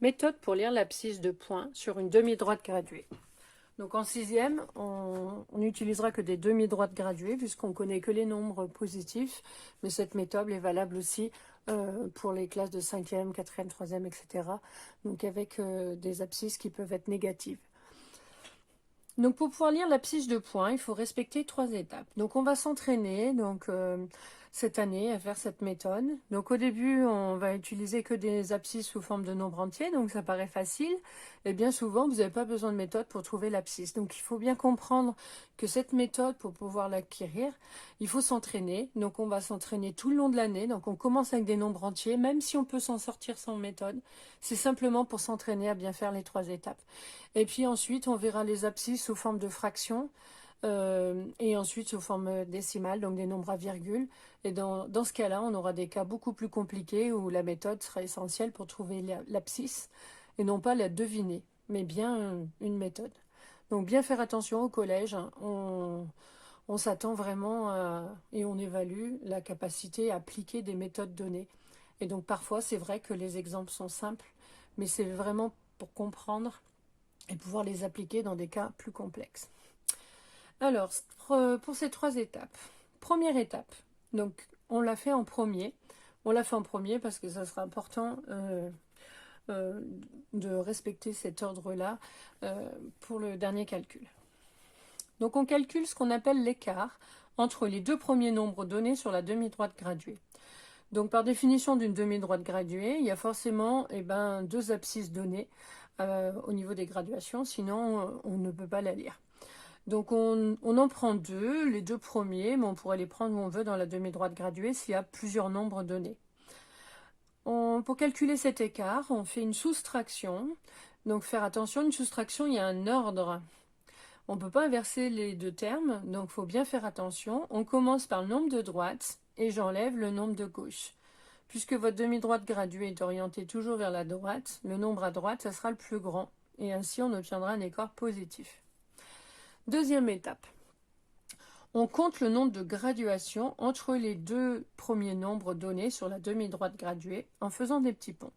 Méthode pour lire l'abscisse de points sur une demi-droite graduée. Donc en sixième, on n'utilisera que des demi-droites graduées puisqu'on ne connaît que les nombres positifs, mais cette méthode est valable aussi pour les classes de cinquième, quatrième, troisième, etc. Donc avec des abscisses qui peuvent être négatives. Donc pour pouvoir lire l'abscisse de points, il faut respecter 3 étapes. Donc on va s'entraîner cette année à faire cette méthode. Donc au début, on va utiliser que des abscisses sous forme de nombres entiers, donc ça paraît facile. Et bien souvent, vous n'avez pas besoin de méthode pour trouver l'abscisse. Donc il faut bien comprendre que cette méthode, pour pouvoir l'acquérir, il faut s'entraîner. Donc on va s'entraîner tout le long de l'année. Donc on commence avec des nombres entiers, même si on peut s'en sortir sans méthode. C'est simplement pour s'entraîner à bien faire les 3 étapes. Et puis ensuite, on verra les abscisses sous forme de fractions et ensuite sous forme décimale, donc des nombres à virgule. Et dans ce cas-là, on aura des cas beaucoup plus compliqués où la méthode sera essentielle pour trouver l'abscisse et non pas la deviner, mais bien une méthode. Donc bien faire attention au collège, hein. On s'attend vraiment et on évalue la capacité à appliquer des méthodes données. Et donc parfois, c'est vrai que les exemples sont simples, mais c'est vraiment pour comprendre et pouvoir les appliquer dans des cas plus complexes. Alors, pour ces 3 étapes, première étape, donc on l'a fait en premier. On l'a fait en premier parce que ça sera important de respecter cet ordre-là pour le dernier calcul. Donc on calcule ce qu'on appelle l'écart entre les 2 premiers nombres donnés sur la demi-droite graduée. Donc par définition d'une demi-droite graduée, il y a forcément 2 abscisses données au niveau des graduations, sinon on ne peut pas la lire. Donc on en prend 2, les 2 premiers, mais on pourrait les prendre où on veut dans la demi-droite graduée s'il y a plusieurs nombres donnés. Pour calculer cet écart, on fait une soustraction. Donc faire attention, une soustraction, il y a un ordre. On ne peut pas inverser les 2 termes, donc il faut bien faire attention. On commence par le nombre de droite et j'enlève le nombre de gauche. Puisque votre demi-droite graduée est orientée toujours vers la droite, le nombre à droite, ça sera le plus grand. Et ainsi, on obtiendra un écart positif. Deuxième étape. On compte le nombre de graduations entre les 2 premiers nombres donnés sur la demi-droite graduée en faisant des petits ponts.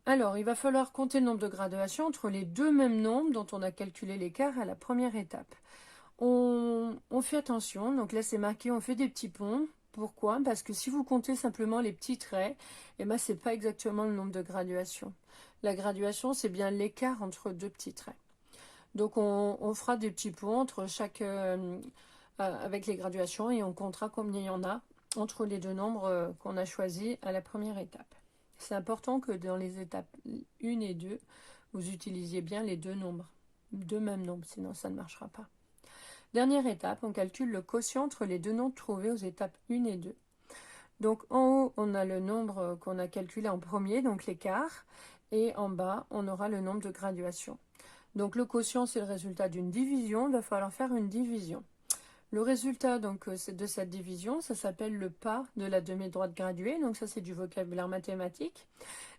Alors, il va falloir compter le nombre de graduations entre les 2 mêmes nombres dont on a calculé l'écart à la première étape. On fait attention, donc là c'est marqué, on fait des petits ponts. Pourquoi? Parce que si vous comptez simplement les petits traits, ce n'est pas exactement le nombre de graduations. La graduation, c'est bien l'écart entre 2 petits traits. Donc on fera des petits ponts entre chaque, avec les graduations et on comptera combien il y en a entre les 2 nombres qu'on a choisis à la première étape. C'est important que dans les étapes 1 et 2, vous utilisiez bien les 2 nombres, 2 mêmes nombres, sinon ça ne marchera pas. Dernière étape, on calcule le quotient entre les 2 nombres trouvés aux étapes 1 et 2. Donc en haut, on a le nombre qu'on a calculé en premier, donc l'écart, et en bas, on aura le nombre de graduations. Donc le quotient, c'est le résultat d'une division, il va falloir faire une division. Le résultat de cette division, ça s'appelle le pas de la demi-droite graduée, donc ça c'est du vocabulaire mathématique.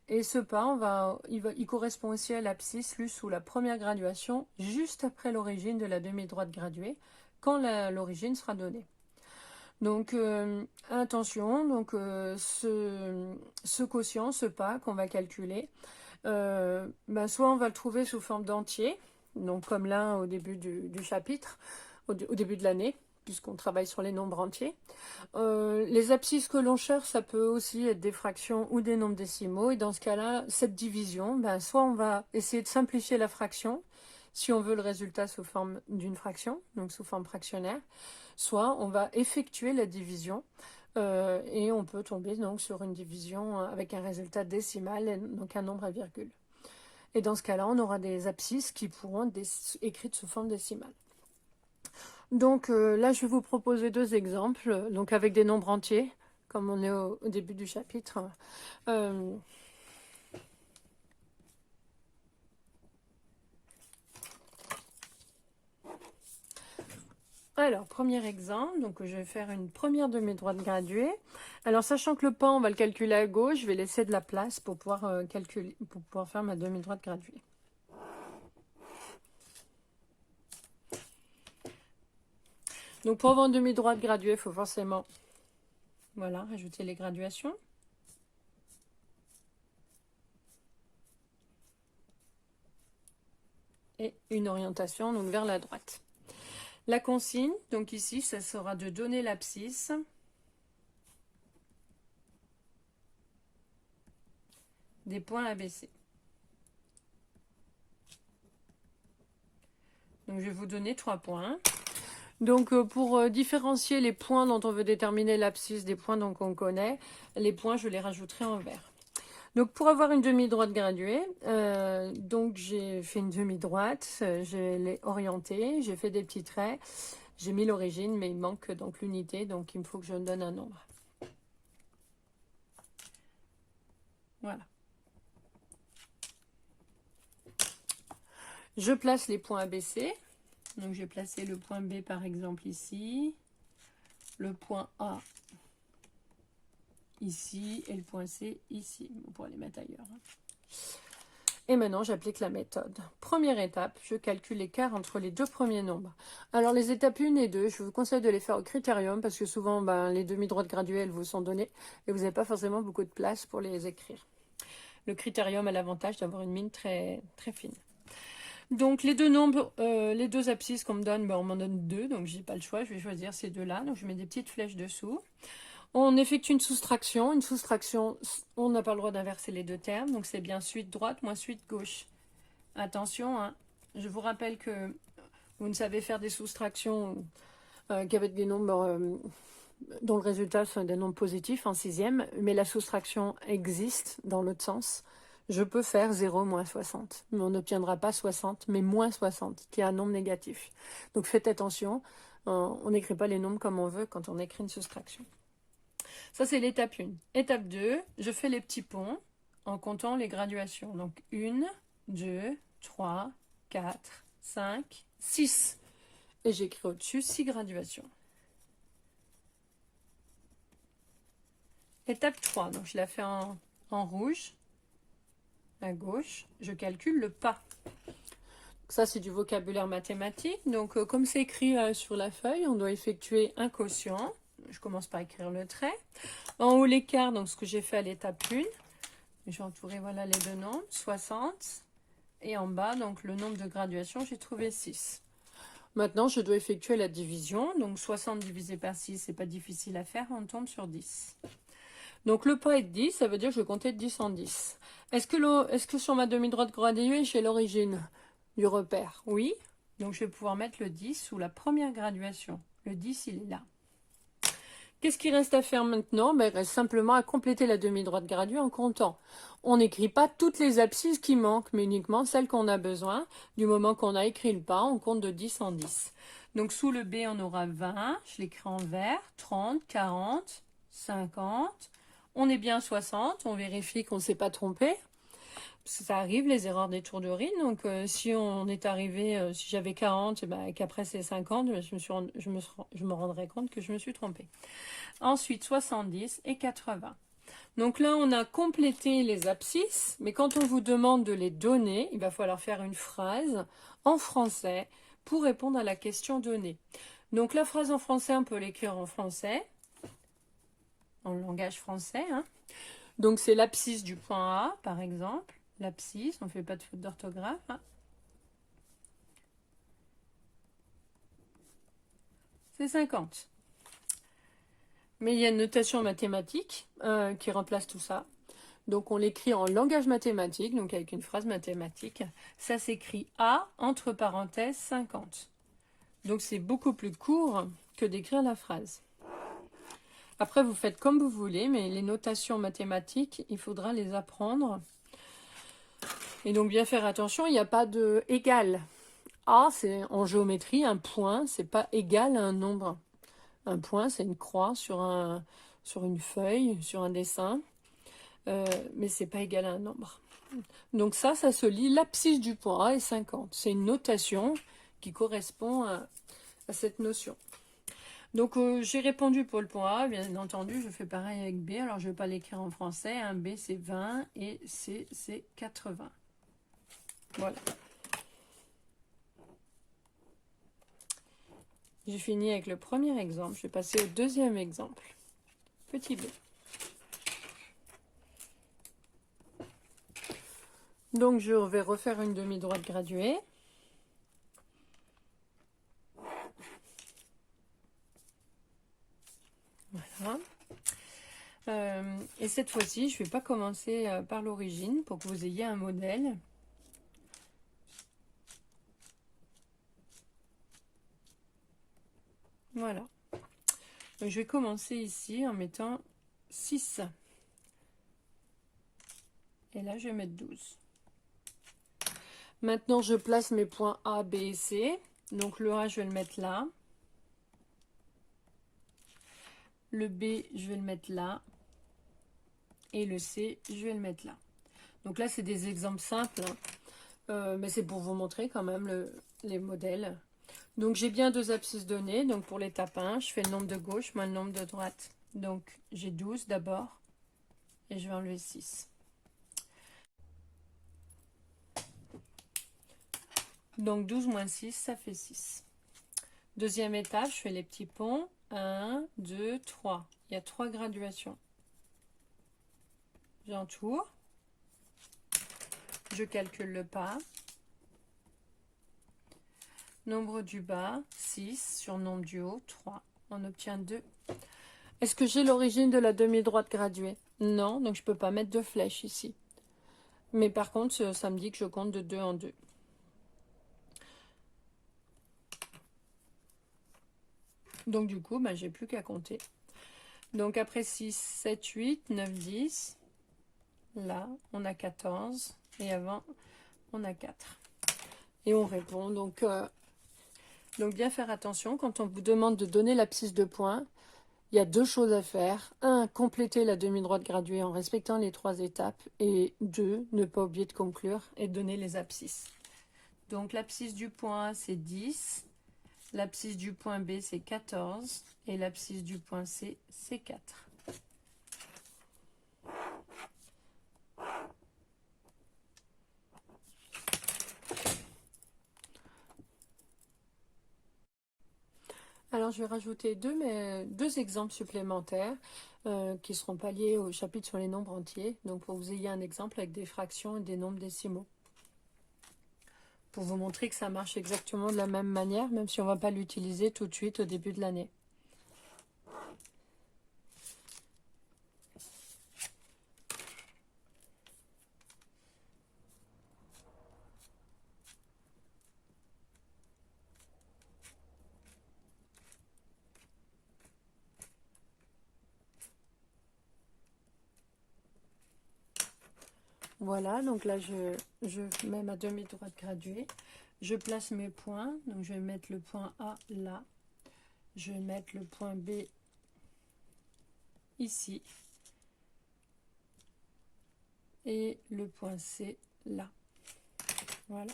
Et ce pas, il correspond aussi à l'abscisse lue sous la première graduation, juste après l'origine de la demi-droite graduée, quand l'origine sera donnée. Donc attention, ce quotient, ce pas qu'on va calculer, soit on va le trouver sous forme d'entier, donc comme là au début du chapitre, au début de l'année, puisqu'on travaille sur les nombres entiers. Les abscisses que l'on cherche, ça peut aussi être des fractions ou des nombres décimaux. Et dans ce cas-là, cette division, soit on va essayer de simplifier la fraction, si on veut le résultat sous forme d'une fraction, donc sous forme fractionnaire, soit on va effectuer la division et on peut tomber donc sur une division avec un résultat décimal, donc un nombre à virgule. Et dans ce cas-là, on aura des abscisses qui pourront être écrites sous forme décimale. Donc là, je vais vous proposer 2 exemples, donc avec des nombres entiers, comme on est au début du chapitre. Alors, premier exemple, donc je vais faire une première demi-droite graduée. Alors, sachant que le pan, on va le calculer à gauche, je vais laisser de la place pour pouvoir calculer, pour pouvoir faire ma demi-droite graduée. Donc, pour avoir une demi-droite graduée, il faut forcément, rajouter les graduations. et une orientation donc vers la droite. La consigne, donc ici, ça sera de donner l'abscisse des points ABC. Donc je vais vous donner 3 points. Donc pour différencier les points dont on veut déterminer l'abscisse des points donc on connaît, les points je les rajouterai en vert. Donc pour avoir une demi-droite graduée, donc j'ai fait une demi-droite, je l'ai orientée, j'ai fait des petits traits, j'ai mis l'origine, mais il manque donc l'unité, donc il me faut que je me donne un nombre. Voilà. Je place les points ABC. Donc j'ai placé le point B par exemple ici, le point A ici et le point C ici. On pourrait les mettre ailleurs. Et maintenant j'applique la méthode. Première étape, je calcule l'écart entre les deux premiers nombres. Alors les étapes 1 et 2, je vous conseille de les faire au critérium parce que souvent les demi-droites graduées elles vous sont données et vous n'avez pas forcément beaucoup de place pour les écrire. Le critérium a l'avantage d'avoir une mine très, très fine. Donc les deux nombres, les deux abscisses qu'on me donne, on m'en donne 2, donc j'ai pas le choix, je vais choisir ces deux-là. Donc je mets des petites flèches dessous. On effectue une soustraction. Une soustraction, on n'a pas le droit d'inverser les deux termes, donc c'est bien suite droite moins suite gauche. Attention, hein, je vous rappelle que vous ne savez faire des soustractions qu'avec des nombres dont le résultat sont des nombres positifs en sixième, mais la soustraction existe dans l'autre sens. Je peux faire 0 moins 60, mais on n'obtiendra pas 60, mais moins 60, qui est un nombre négatif. Donc faites attention, on n'écrit pas les nombres comme on veut quand on écrit une soustraction. Ça, c'est l'étape 1. Étape 2, je fais les petits ponts en comptant les graduations. Donc 1, 2, 3, 4, 5, 6. Et j'écris au-dessus 6 graduations. Étape 3, donc je la fais en rouge. À gauche, je calcule le pas. Ça, c'est du vocabulaire mathématique. Donc, comme c'est écrit sur la feuille, on doit effectuer un quotient. Je commence par écrire le trait. En haut, l'écart, donc ce que j'ai fait à l'étape 1. J'ai entouré, voilà, les deux nombres, 60. Et en bas, donc le nombre de graduations, j'ai trouvé 6. Maintenant, je dois effectuer la division. Donc, 60 divisé par 6, c'est pas difficile à faire. On tombe sur 10. Donc le pas est de 10, ça veut dire que je vais compter de 10 en 10. Est-ce que sur ma demi-droite graduée, j'ai l'origine du repère? Oui. Donc je vais pouvoir mettre le 10 sous la première graduation. Le 10, il est là. Qu'est-ce qu'il reste à faire maintenant? Il reste simplement à compléter la demi-droite graduée en comptant. On n'écrit pas toutes les abscisses qui manquent, mais uniquement celles qu'on a besoin. Du moment qu'on a écrit le pas, on compte de 10 en 10. Donc sous le B, on aura 20. Je l'écris en vert. 30, 40, 50... On est bien 60, on vérifie qu'on ne s'est pas trompé. Ça arrive, les erreurs des tours de Rhin. Donc, si on est arrivé, si j'avais 40 et qu'après c'est 50, je me rendrai compte que je me suis trompée. Ensuite, 70 et 80. Donc là, on a complété les abscisses, mais quand on vous demande de les donner, il va falloir faire une phrase en français pour répondre à la question donnée. Donc, la phrase en français, on peut l'écrire en français. En langage français. Hein. Donc, c'est l'abscisse du point A, par exemple. L'abscisse, on ne fait pas de faute d'orthographe. Hein. C'est 50. Mais il y a une notation mathématique qui remplace tout ça. Donc, on l'écrit en langage mathématique, donc avec une phrase mathématique. Ça s'écrit A, entre parenthèses, 50. Donc, c'est beaucoup plus court que d'écrire la phrase. Après, vous faites comme vous voulez, mais les notations mathématiques, il faudra les apprendre. Et donc, bien faire attention, il n'y a pas de égal. A, c'est en géométrie, un point, c'est pas égal à un nombre. Un point, c'est une croix sur une feuille, sur un dessin, mais c'est pas égal à un nombre. Donc ça se lit, l'abscisse du point A est 50. C'est une notation qui correspond à cette notion. Donc, j'ai répondu pour le point A, bien entendu, je fais pareil avec B, alors je ne vais pas l'écrire en français, hein. B c'est 20 et C c'est 80. Voilà. J'ai fini avec le premier exemple, je vais passer au deuxième exemple. Petit B. Donc, je vais refaire une demi-droite graduée. cette fois-ci, je ne vais pas commencer par l'origine pour que vous ayez un modèle. Voilà. Donc, je vais commencer ici en mettant 6. Et là, je vais mettre 12. Maintenant, je place mes points A, B et C. Donc, le A, je vais le mettre là. Le B, je vais le mettre là. Et le C, je vais le mettre là. Donc là, c'est des exemples simples. Mais c'est pour vous montrer quand même les modèles. Donc, j'ai bien 2 abscisses données. Donc, pour l'étape 1, je fais le nombre de gauche moins le nombre de droite. Donc, j'ai 12 d'abord. Et je vais enlever 6. Donc, 12 moins 6, ça fait 6. Deuxième étape, je fais les petits ponts. 1, 2, 3. Il y a 3 graduations. J'entoure. Je calcule le pas. Nombre du bas, 6. Sur nombre du haut, 3. On obtient 2. Est-ce que j'ai l'origine de la demi-droite graduée? Non, donc je ne peux pas mettre de flèche ici. Mais par contre, ça me dit que je compte de 2 en 2. Donc du coup, j'ai plus qu'à compter. Donc après 6, 7, 8, 9, 10. Là, on a 14. Et avant, on a 4. Et on répond. Donc bien faire attention quand on vous demande de donner l'abscisse de points. Il y a 2 choses à faire. 1, compléter la demi-droite graduée en respectant les 3 étapes. Et 2, ne pas oublier de conclure et donner les abscisses. Donc l'abscisse du point A, c'est 10. L'abscisse du point B, c'est 14. Et l'abscisse du point C, c'est 4. Alors, je vais rajouter deux exemples supplémentaires qui seront pas liés au chapitre sur les nombres entiers. Donc, pour que vous ayez un exemple avec des fractions et des nombres décimaux. Pour vous montrer que ça marche exactement de la même manière, même si on ne va pas l'utiliser tout de suite au début de l'année. Voilà, donc là, je mets ma demi-droite graduée. Je place mes points. Donc, je vais mettre le point A là. Je vais mettre le point B ici. Et le point C là. Voilà.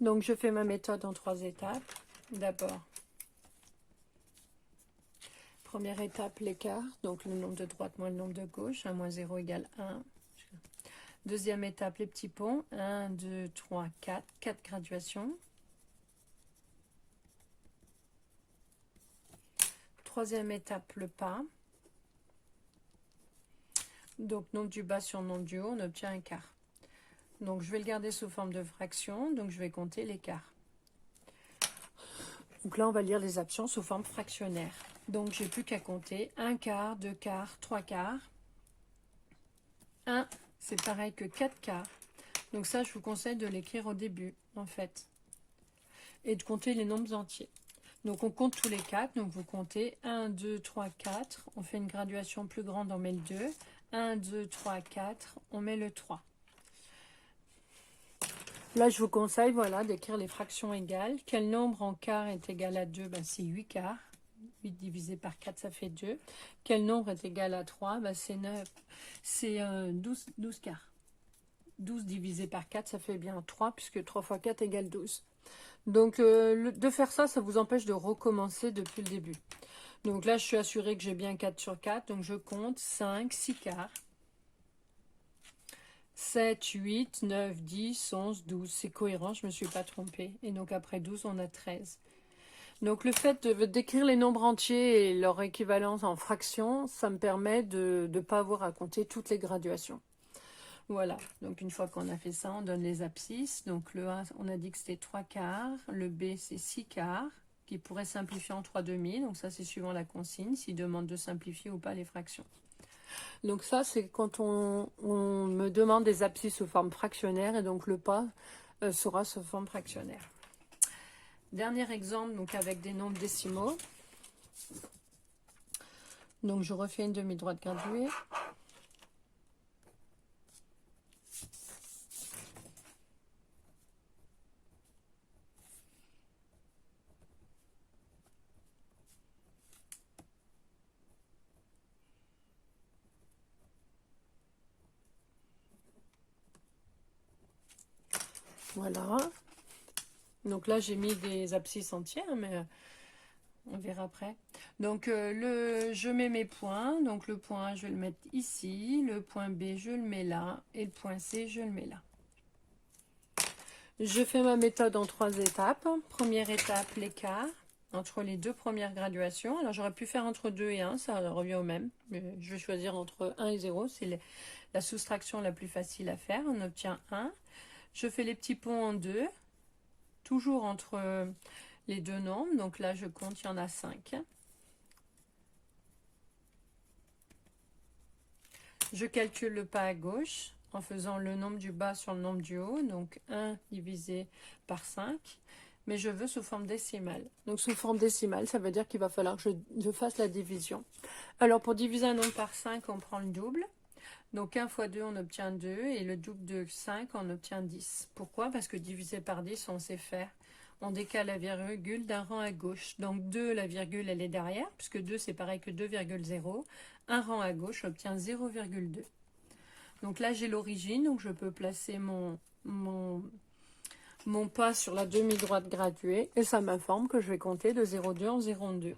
Donc, je fais ma méthode en 3 étapes. D'abord, première étape, l'écart. Donc, le nombre de droite moins le nombre de gauche. 1 moins 0 égale 1. Deuxième étape, les petits ponts. 1, 2, 3, 4. 4 graduations. Troisième étape, le pas. Donc, nombre du bas sur nombre du haut, on obtient un quart. Donc, je vais le garder sous forme de fraction. Donc, je vais compter l'écart. Donc là, on va lire les options sous forme fractionnaire. Donc, j'ai plus qu'à compter 1 quart, 2 quarts, 3 quarts. 1, c'est pareil que 4 quarts. Donc ça, je vous conseille de l'écrire au début, en fait. Et de compter les nombres entiers. Donc, on compte tous les 4. Donc, vous comptez 1, 2, 3, 4. On fait une graduation plus grande, on met le 2. 1, 2, 3, 4. On met le 3. Là, je vous conseille, voilà, d'écrire les fractions égales. Quel nombre en quart est égal à 2? C'est 8 quarts. 8 divisé par 4, ça fait 2. Quel nombre est égal à 3? C'est 9. C'est 12 quarts. 12 divisé par 4, ça fait bien 3, puisque 3 fois 4 égale 12. Donc, de faire ça, ça vous empêche de recommencer depuis le début. Donc là, je suis assurée que j'ai bien 4 sur 4. Donc, je compte 5, 6 quarts. 7, 8, 9, 10, 11, 12. C'est cohérent, je ne me suis pas trompée. Et donc, après 12, on a 13. Donc, le fait d'écrire les nombres entiers et leur équivalence en fractions, ça me permet de ne pas avoir à compter toutes les graduations. Voilà, donc une fois qu'on a fait ça, on donne les abscisses. Donc le A, on a dit que c'était 3 quarts. Le B, c'est 6 quarts. qui pourrait simplifier en 3/2. Donc ça, c'est suivant la consigne, s'il demande de simplifier ou pas les fractions. Donc ça, c'est quand on me demande des abscisses sous forme fractionnaire, et donc le pas sera sous forme fractionnaire. Dernier exemple, donc avec des nombres décimaux. Donc je refais une demi-droite graduée. Voilà. Donc là, j'ai mis des abscisses entières, mais on verra après. Donc je mets mes points. Donc le point A, je vais le mettre ici. Le point B, je le mets là. Et le point C, je le mets là. Je fais ma méthode en 3 étapes. Première étape, l'écart entre les deux premières graduations. Alors j'aurais pu faire entre 2 et 1, ça revient au même. Mais je vais choisir entre 1 et 0. C'est la soustraction la plus facile à faire. On obtient 1. Je fais les petits ponts en 2. Toujours entre les deux nombres. Donc là, je compte, il y en a 5. Je calcule le pas à gauche en faisant le nombre du bas sur le nombre du haut. Donc 1 divisé par 5. Mais je veux sous forme décimale. Donc sous forme décimale, ça veut dire qu'il va falloir que je fasse la division. Alors pour diviser un nombre par 5, on prend le double. Donc 1 fois 2, on obtient 2. Et le double de 5, on obtient 10. Pourquoi? Parce que diviser par 10, on sait faire. On décale la virgule d'un rang à gauche. Donc 2, la virgule, elle est derrière, puisque 2, c'est pareil que 2,0. Un rang à gauche obtient 0,2. Donc là, j'ai l'origine, donc je peux placer mon pas sur la demi-droite graduée, et ça m'informe que je vais compter de 0,2 en 0,2.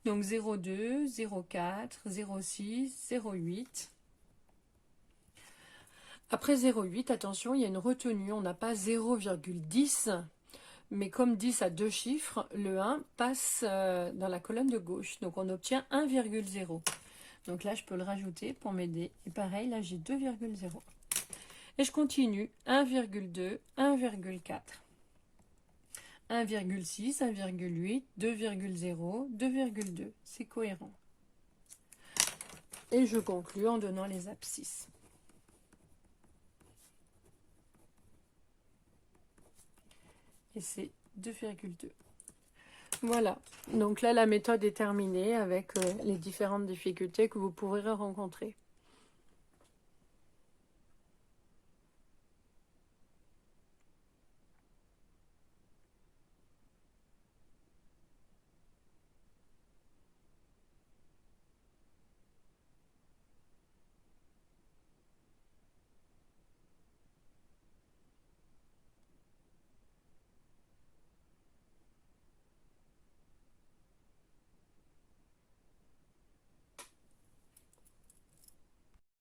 Donc 0,2, 0,4, 0,6, 0,8. Après 0,8, attention, il y a une retenue, on n'a pas 0,10, mais comme 10 a deux chiffres, le 1 passe dans la colonne de gauche, donc on obtient 1,0. Donc là, je peux le rajouter pour m'aider. Et pareil, là, j'ai 2,0. Et je continue, 1,2, 1,4, 1,6, 1,8, 2,0, 2,2. C'est cohérent. Et je conclue en donnant les abscisses. Et c'est 2,2. Voilà, donc là la méthode est terminée avec les différentes difficultés que vous pourrez rencontrer.